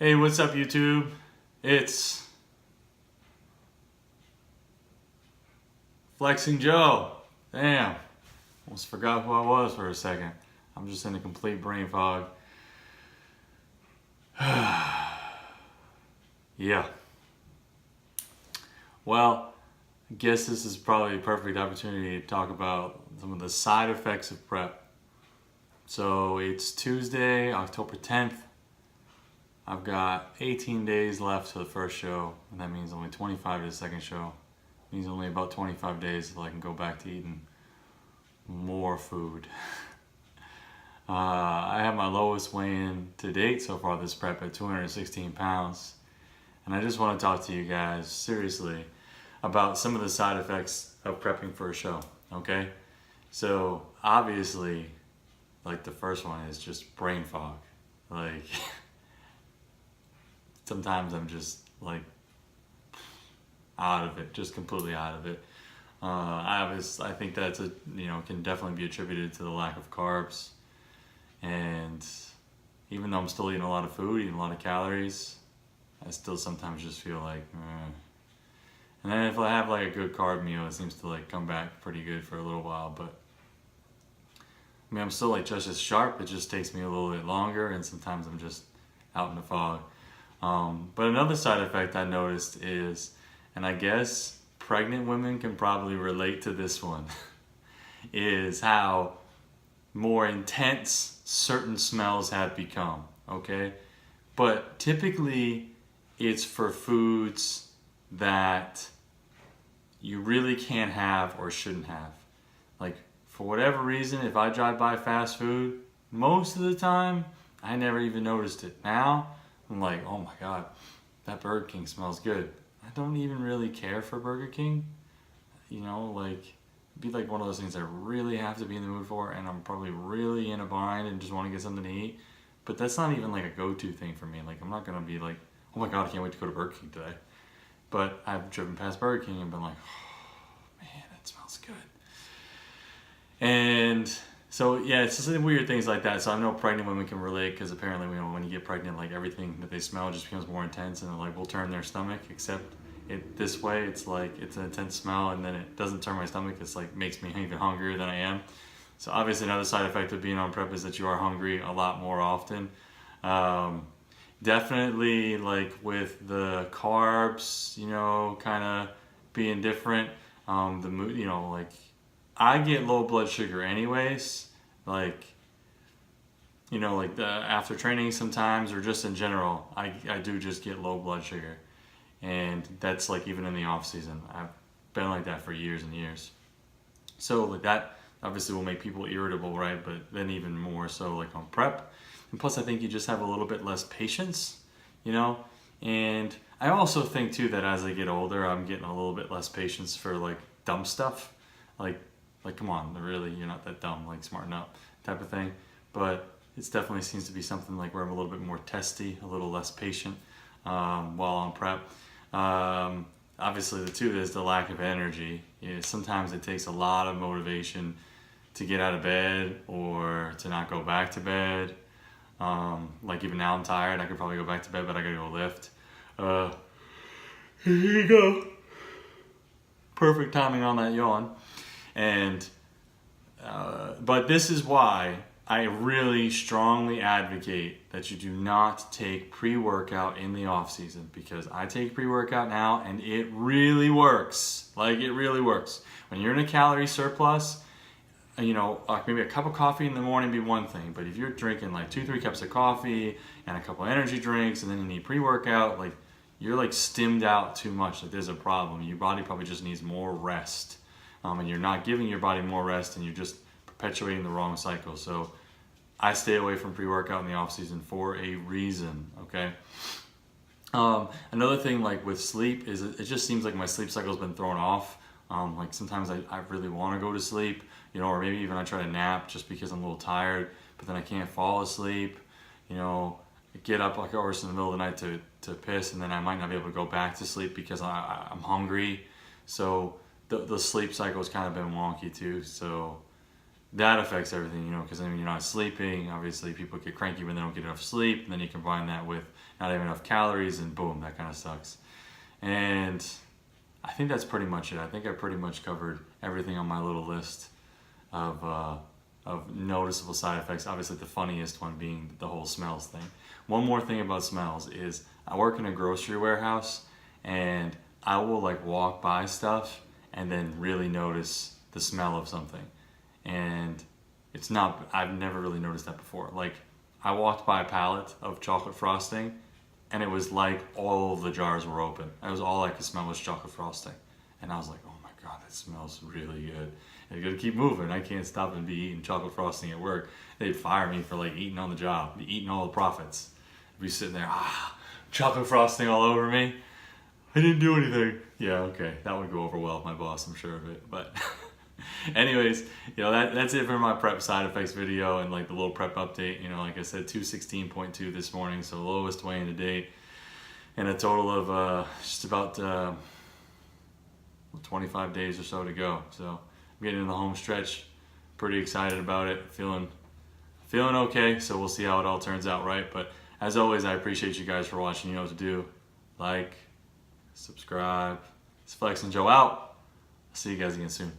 Hey, what's up, YouTube? It's Flexing Joe. Damn, almost forgot who I was for a second. I'm just in a complete brain fog. Yeah. Well, I guess this is probably a perfect opportunity to talk about some of the side effects of prep. So it's Tuesday, October 10th. I've got 18 days left to the first show, and that means only 25 to the second show. It means only about 25 days until I can go back to eating more food. I have my lowest weigh-in to date so far this prep at 216 pounds. And I just want to talk to you guys seriously about some of the side effects of prepping for a show, okay? So obviously, like the first one is just brain fog. Like sometimes I'm just like out of it, just completely out of it. I think that's can definitely be attributed to the lack of carbs. And even though I'm still eating a lot of food, eating a lot of calories, I still sometimes just feel like, And then if I have like a good carb meal, it seems to like come back pretty good for a little while. But I mean, I'm still like just as sharp. It just takes me a little bit longer, and sometimes I'm just out in the fog. But another side effect I noticed is, and I guess pregnant women can probably relate to this one, is how more intense certain smells have become, okay? But typically it's for foods that you really can't have or shouldn't have. Like, for whatever reason, if I drive by fast food, most of the time, I never even noticed it. Now, I'm like, oh my God, that Burger King smells good. I don't even really care for Burger King. It'd be like one of those things I really have to be in the mood for, and I'm probably really in a bind and just want to get something to eat. But that's not even like a go-to thing for me. Like, I'm not gonna be like, oh my God, I can't wait to go to Burger King today. But I've driven past Burger King and been like, oh man, that smells good. And so yeah, it's just weird things like that. So I know pregnant women can relate, because apparently when you get pregnant, like everything that they smell just becomes more intense, and it like will turn their stomach. Except this way, it's like it's an intense smell, and then it doesn't turn my stomach. It's like makes me even hungrier than I am. So obviously another side effect of being on prep is that you are hungry a lot more often. Definitely like with the carbs, kind of being different. The mood, like I get low blood sugar anyways. Like after training sometimes, or just in general, I do just get low blood sugar. And that's like even in the off season. I've been like that for years and years. So like that obviously will make people irritable, right? But then even more so like on prep. And plus I think you just have a little bit less patience, And I also think too that as I get older, I'm getting a little bit less patience for like dumb stuff. Like come on, really, you're not that dumb, like smarten up type of thing. But it definitely seems to be something like where I'm a little bit more testy, a little less patient while on prep. Obviously the two is the lack of energy. Sometimes it takes a lot of motivation to get out of bed or to not go back to bed. Like even now I'm tired, I could probably go back to bed, but I gotta go lift. Here you go. Perfect timing on that yawn. And but this is why I really strongly advocate that you do not take pre-workout in the off season, because I take pre-workout now and it really works. Like it really works. When you're in a calorie surplus, like maybe a cup of coffee in the morning be one thing, but if you're drinking like 2-3 cups of coffee and a couple of energy drinks, and then you need pre-workout, like you're like stimmed out too much. Like there's a problem. Your body probably just needs more rest, and you're not giving your body more rest, and you're just perpetuating the wrong cycle. So I stay away from pre-workout in the off season for a reason. Okay. Another thing like with sleep is it just seems like my sleep cycle has been thrown off. Like sometimes I really want to go to sleep, or maybe even I try to nap just because I'm a little tired, but then I can't fall asleep. I get up like hours in the middle of the night to piss, and then I might not be able to go back to sleep because I'm hungry. So the sleep cycle has kind of been wonky too. So that affects everything, you know, because I mean, you're not sleeping. Obviously, people get cranky when they don't get enough sleep, and then you combine that with not having enough calories, and boom, that kind of sucks. And I think that's pretty much it. I think I pretty much covered everything on my little list of noticeable side effects. Obviously, the funniest one being the whole smells thing. One more thing about smells is I work in a grocery warehouse, and I will like walk by stuff and then really notice the smell of something. And it's not, I've never really noticed that before. Like, I walked by a pallet of chocolate frosting, and it was like all of the jars were open. It was all I could smell was chocolate frosting. And I was like, oh my God, that smells really good. And you gotta keep moving. I can't stop and be eating chocolate frosting at work. They'd fire me for like eating on the job, eating all the profits. I'd be sitting there, chocolate frosting all over me. I didn't do anything. Yeah, okay, that would go over well with my boss, I'm sure of it. But anyways, you know, that's it for my prep side effects video and like the little prep update. You know, like I said, 216.2 this morning, so lowest weigh in to date, and a total of just about 25 days or so to go. So I'm getting in the home stretch. Pretty excited about it. Feeling okay. So we'll see how it all turns out, right? But as always, I appreciate you guys for watching. You know what to do. Like, subscribe. It's Flex and Joe out. See you guys again soon.